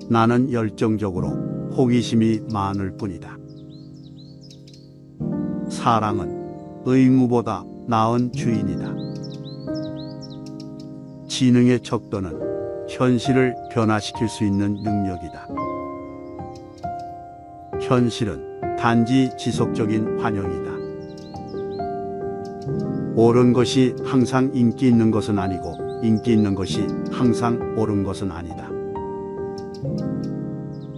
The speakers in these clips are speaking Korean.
나는 열정적으로 호기심이 많을 뿐이다. 사랑은 의무보다 나은 주인이다. 지능의 척도는 현실을 변화시킬 수 있는 능력이다. 현실은 단지 지속적인 환영이다. 옳은 것이 항상 인기 있는 것은 아니고 인기 있는 것이 항상 옳은 것은 아니다.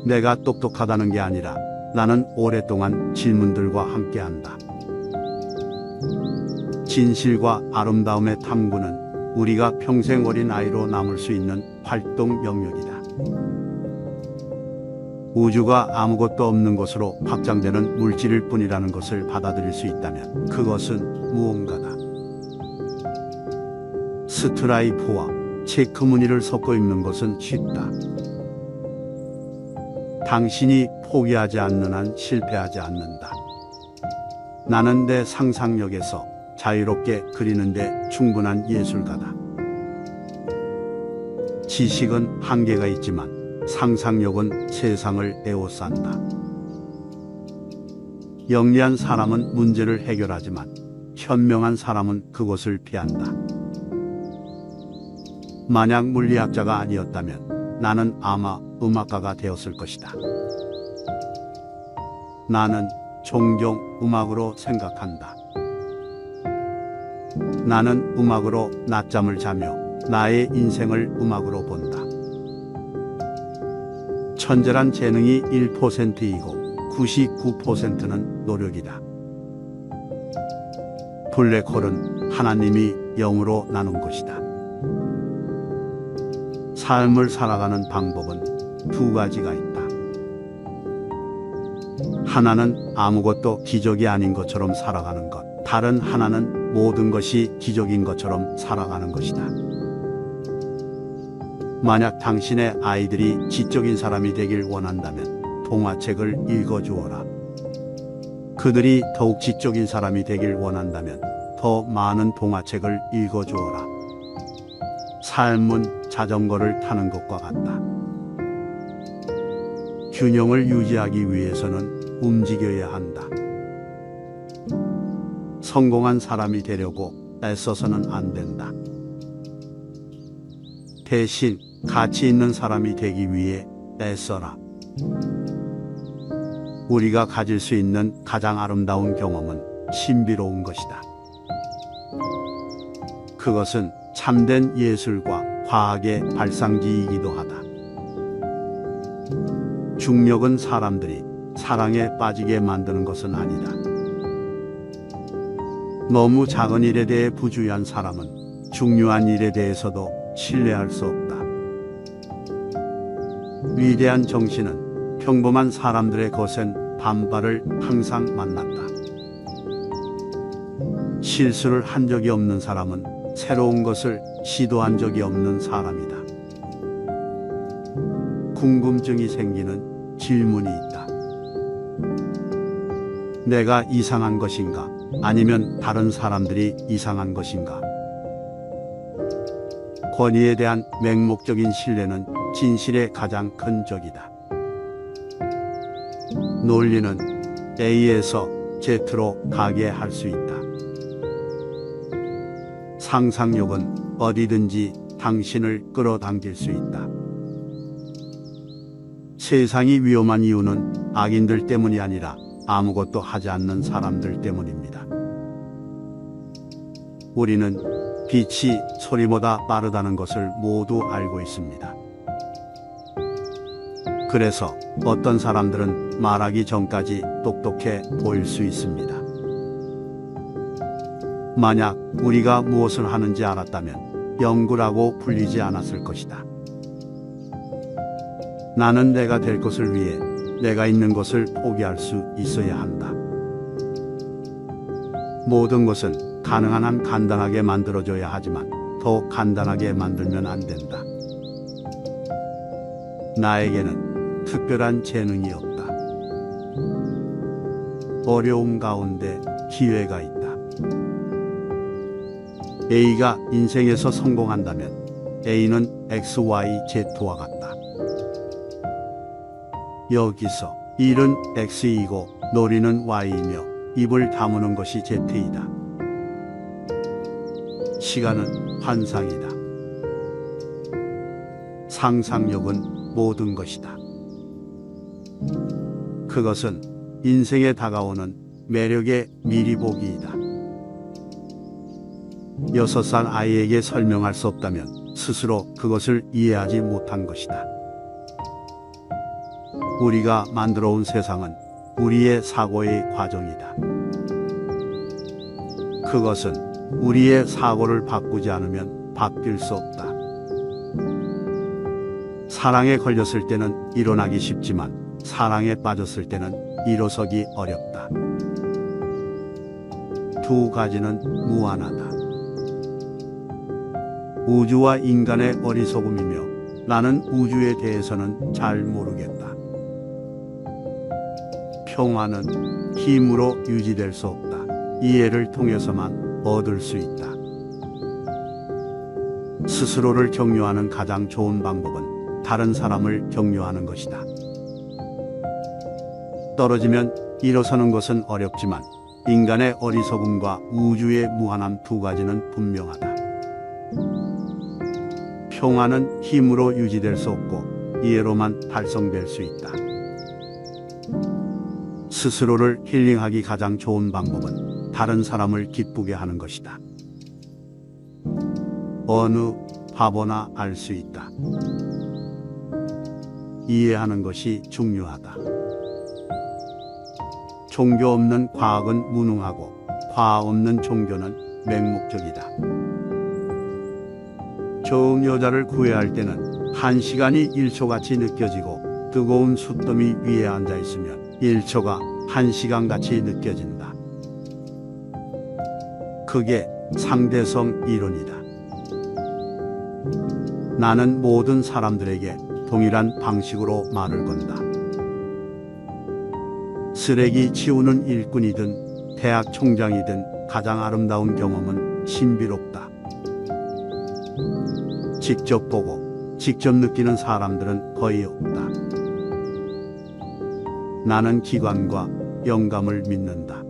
내가 똑똑하다는 게 아니라 나는 오랫동안 질문들과 함께한다. 진실과 아름다움의 탐구는 우리가 평생 어린 아이로 남을 수 있는 활동 영역이다. 우주가 아무것도 없는 것으로 확장되는 물질일 뿐이라는 것을 받아들일 수 있다면 그것은 무언가다. 스트라이프와 체크 무늬를 섞어 입는 것은 쉽다. 당신이 포기하지 않는 한 실패하지 않는다. 나는 내 상상력에서 자유롭게 그리는데 충분한 예술가다. 지식은 한계가 있지만 상상력은 세상을 에워싼다. 영리한 사람은 문제를 해결하지만 현명한 사람은 그것을 피한다. 만약 물리학자가 아니었다면 나는 아마 음악가가 되었을 것이다. 나는 종종 음악으로 생각한다. 나는 음악으로 낮잠을 자며 나의 인생을 음악으로 본다. 천재란 재능이 1%이고 99%는 노력이다. 블랙홀은 하나님이 0으로 나눈 것이다. 삶을 살아가는 방법은 두 가지가 있다. 하나는 아무것도 기적이 아닌 것처럼 살아가는 것, 다른 하나는 모든 것이 기적인 것처럼 살아가는 것이다. 만약 당신의 아이들이 지적인 사람이 되길 원한다면 동화책을 읽어주어라. 그들이 더욱 지적인 사람이 되길 원한다면 더 많은 동화책을 읽어주어라. 삶은 자전거를 타는 것과 같다. 균형을 유지하기 위해서는 움직여야 한다. 성공한 사람이 되려고 애써서는 안 된다. 대신 가치 있는 사람이 되기 위해 애써라. 우리가 가질 수 있는 가장 아름다운 경험은 신비로운 것이다. 그것은 참된 예술과 과학의 발상지이기도 하다. 중력은 사람들이 사랑에 빠지게 만드는 것은 아니다. 너무 작은 일에 대해 부주의한 사람은 중요한 일에 대해서도 신뢰할 수 없다. 위대한 정신은 평범한 사람들의 거센 반발을 항상 만났다. 실수를 한 적이 없는 사람은 새로운 것을 시도한 적이 없는 사람이다. 궁금증이 생기는 질문이 있다. 내가 이상한 것인가? 아니면 다른 사람들이 이상한 것인가? 권위에 대한 맹목적인 신뢰는 진실의 가장 큰 적이다. 논리는 A에서 Z로 가게 할 수 있다. 상상력은 어디든지 당신을 끌어당길 수 있다. 세상이 위험한 이유는 악인들 때문이 아니라 아무것도 하지 않는 사람들 때문입니다. 우리는 빛이 소리보다 빠르다는 것을 모두 알고 있습니다. 그래서 어떤 사람들은 말하기 전까지 똑똑해 보일 수 있습니다. 만약 우리가 무엇을 하는지 알았다면 영구라고 불리지 않았을 것이다. 나는 내가 될 것을 위해 내가 있는 것을 포기할 수 있어야 한다. 모든 것은 가능한 한 간단하게 만들어줘야 하지만 더 간단하게 만들면 안 된다. 나에게는 특별한 재능이 없다. 어려움 가운데 기회가 있다. A가 인생에서 성공한다면 A는 XYZ와 같다. 여기서 일은 X이고 놀이는 Y이며 입을 다무는 것이 Z이다. 시간은 환상이다. 상상력은 모든 것이다. 그것은 인생에 다가오는 매력의 미리 보기이다. 6살 아이에게 설명할 수 없다면 스스로 그것을 이해하지 못한 것이다. 우리가 만들어 온 세상은 우리의 사고의 과정이다. 그것은 우리의 사고를 바꾸지 않으면 바뀔 수 없다. 사랑에 걸렸을 때는 일어나기 쉽지만 사랑에 빠졌을 때는 일어서기 어렵다. 두 가지는 무한하다. 우주와 인간의 어리석음이며 나는 우주에 대해서는 잘 모르겠다. 평화는 힘으로 유지될 수 없다. 이해를 통해서만 얻을 수 있다. 스스로를 격려하는 가장 좋은 방법은 다른 사람을 격려하는 것이다. 떨어지면 일어서는 것은 어렵지만 인간의 어리석음과 우주의 무한함 두 가지는 분명하다. 평화는 힘으로 유지될 수 없고 이해로만 달성될 수 있다. 스스로를 힐링하기 가장 좋은 방법은 다른 사람을 기쁘게 하는 것이다. 어느 바보나 알 수 있다. 이해하는 것이 중요하다. 종교 없는 과학은 무능하고 과학 없는 종교는 맹목적이다. 좋은 여자를 구해야 할 때는 1시간이 1초같이 느껴지고 뜨거운 숯더미 위에 앉아 있으면 1초가 1시간같이 느껴진다. 그게 상대성 이론이다. 나는 모든 사람들에게 동일한 방식으로 말을 건다. 쓰레기 치우는 일꾼이든 대학 총장이든 가장 아름다운 경험은 신비롭다. 직접 보고 직접 느끼는 사람들은 거의 없다. 나는 기관과 영감을 믿는다.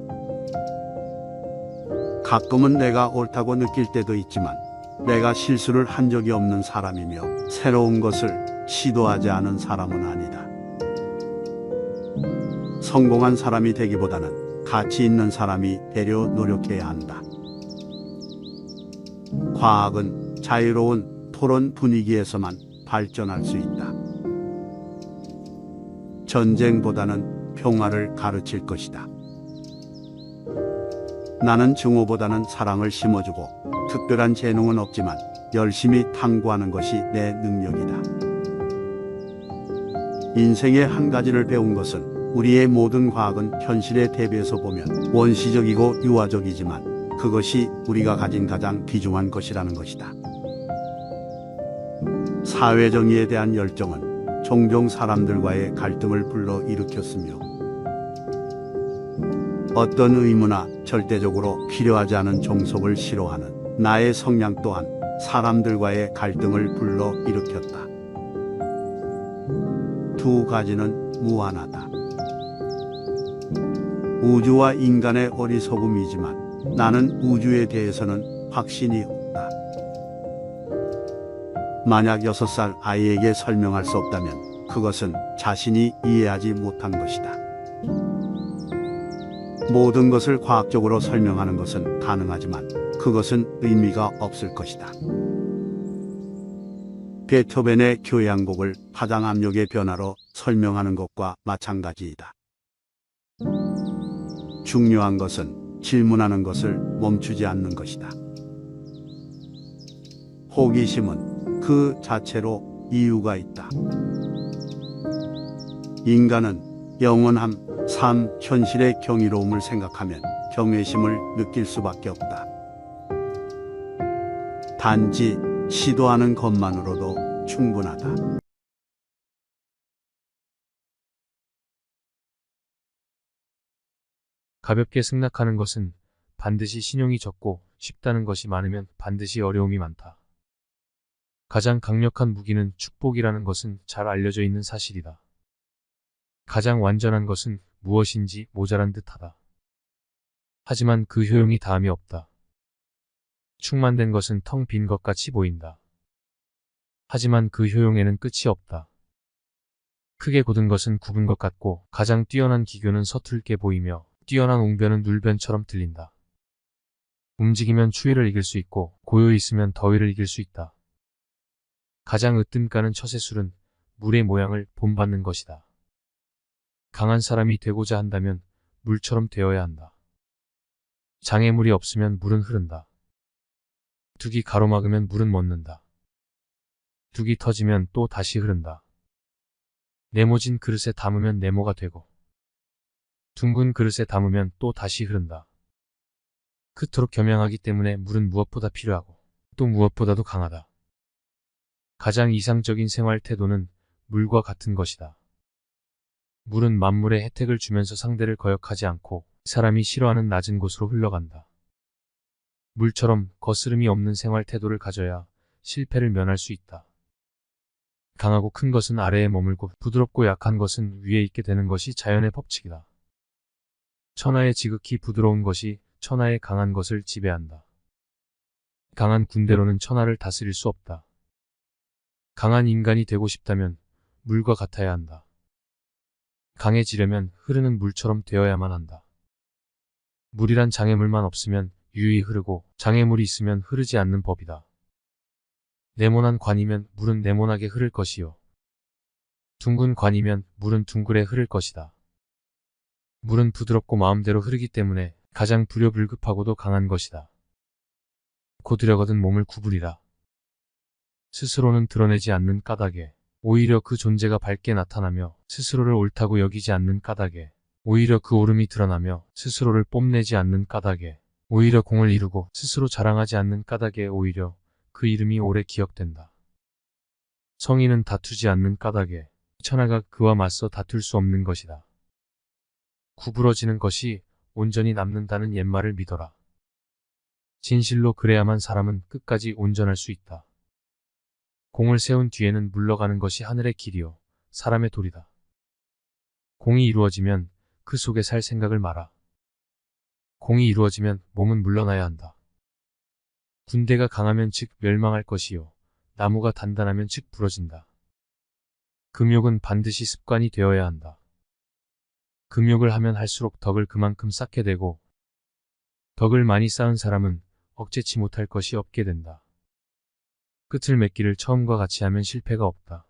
가끔은 내가 옳다고 느낄 때도 있지만 내가 실수를 한 적이 없는 사람이며 새로운 것을 시도하지 않은 사람은 아니다. 성공한 사람이 되기보다는 가치 있는 사람이 되려 노력해야 한다. 과학은 자유로운 토론 분위기에서만 발전할 수 있다. 전쟁보다는 평화를 가르칠 것이다. 나는 증오보다는 사랑을 심어주고 특별한 재능은 없지만 열심히 탐구하는 것이 내 능력이다. 인생의 한 가지를 배운 것은 우리의 모든 과학은 현실에 대비해서 보면 원시적이고 유아적이지만 그것이 우리가 가진 가장 귀중한 것이라는 것이다. 사회정의에 대한 열정은 종종 사람들과의 갈등을 불러일으켰으며 어떤 의무나 절대적으로 필요하지 않은 종속을 싫어하는 나의 성향 또한 사람들과의 갈등을 불러일으켰다. 두 가지는 무한하다. 우주와 인간의 어리석음이지만 나는 우주에 대해서는 확신이 없다. 만약 6살 아이에게 설명할 수 없다면 그것은 자신이 이해하지 못한 것이다. 모든 것을 과학적으로 설명하는 것은 가능하지만 그것은 의미가 없을 것이다. 베토벤의 교향곡을 파장 압력의 변화로 설명하는 것과 마찬가지이다. 중요한 것은 질문하는 것을 멈추지 않는 것이다. 호기심은 그 자체로 이유가 있다. 인간은 영원함, 삶, 현실의 경이로움을 생각하면 경외심을 느낄 수밖에 없다. 단지 시도하는 것만으로도 충분하다. 가볍게 승낙하는 것은 반드시 신용이 적고 쉽다는 것이 많으면 반드시 어려움이 많다. 가장 강력한 무기는 축복이라는 것은 잘 알려져 있는 사실이다. 가장 완전한 것은 무엇인지 모자란 듯하다. 하지만 그 효용이 다함이 없다. 충만된 것은 텅 빈 것 같이 보인다. 하지만 그 효용에는 끝이 없다. 크게 곧은 것은 굽은 것 같고 가장 뛰어난 기교는 서툴게 보이며 뛰어난 웅변은 눌변처럼 들린다. 움직이면 추위를 이길 수 있고 고요 있으면 더위를 이길 수 있다. 가장 으뜸가는 처세술은 물의 모양을 본받는 것이다. 강한 사람이 되고자 한다면 물처럼 되어야 한다. 장애물이 없으면 물은 흐른다. 둑이 가로막으면 물은 멎는다. 둑이 터지면 또 다시 흐른다. 네모진 그릇에 담으면 네모가 되고 둥근 그릇에 담으면 또 다시 흐른다. 그토록 겸양하기 때문에 물은 무엇보다 필요하고 또 무엇보다도 강하다. 가장 이상적인 생활 태도는 물과 같은 것이다. 물은 만물에 혜택을 주면서 상대를 거역하지 않고 사람이 싫어하는 낮은 곳으로 흘러간다. 물처럼 거스름이 없는 생활 태도를 가져야 실패를 면할 수 있다. 강하고 큰 것은 아래에 머물고 부드럽고 약한 것은 위에 있게 되는 것이 자연의 법칙이다. 천하의 지극히 부드러운 것이 천하의 강한 것을 지배한다. 강한 군대로는 천하를 다스릴 수 없다. 강한 인간이 되고 싶다면 물과 같아야 한다. 강해지려면 흐르는 물처럼 되어야만 한다. 물이란 장애물만 없으면 유유히 흐르고 장애물이 있으면 흐르지 않는 법이다. 네모난 관이면 물은 네모나게 흐를 것이요. 둥근 관이면 물은 둥글에 흐를 것이다. 물은 부드럽고 마음대로 흐르기 때문에 가장 불효불급하고도 강한 것이다. 고드려거든 몸을 구부리라. 스스로는 드러내지 않는 까닭에 오히려 그 존재가 밝게 나타나며 스스로를 옳다고 여기지 않는 까닭에 오히려 그 옳음이 드러나며 스스로를 뽐내지 않는 까닭에 오히려 공을 이루고 스스로 자랑하지 않는 까닭에 오히려 그 이름이 오래 기억된다. 성인은 다투지 않는 까닭에 천하가 그와 맞서 다툴 수 없는 것이다. 구부러지는 것이 온전히 남는다는 옛말을 믿어라. 진실로 그래야만 사람은 끝까지 온전할 수 있다. 공을 세운 뒤에는 물러가는 것이 하늘의 길이요 사람의 도리다. 공이 이루어지면 그 속에 살 생각을 마라. 공이 이루어지면 몸은 물러나야 한다. 군대가 강하면 즉 멸망할 것이요 나무가 단단하면 즉 부러진다. 금욕은 반드시 습관이 되어야 한다. 금욕을 하면 할수록 덕을 그만큼 쌓게 되고 덕을 많이 쌓은 사람은 억제치 못할 것이 없게 된다. 끝을 맺기를 처음과 같이 하면 실패가 없다.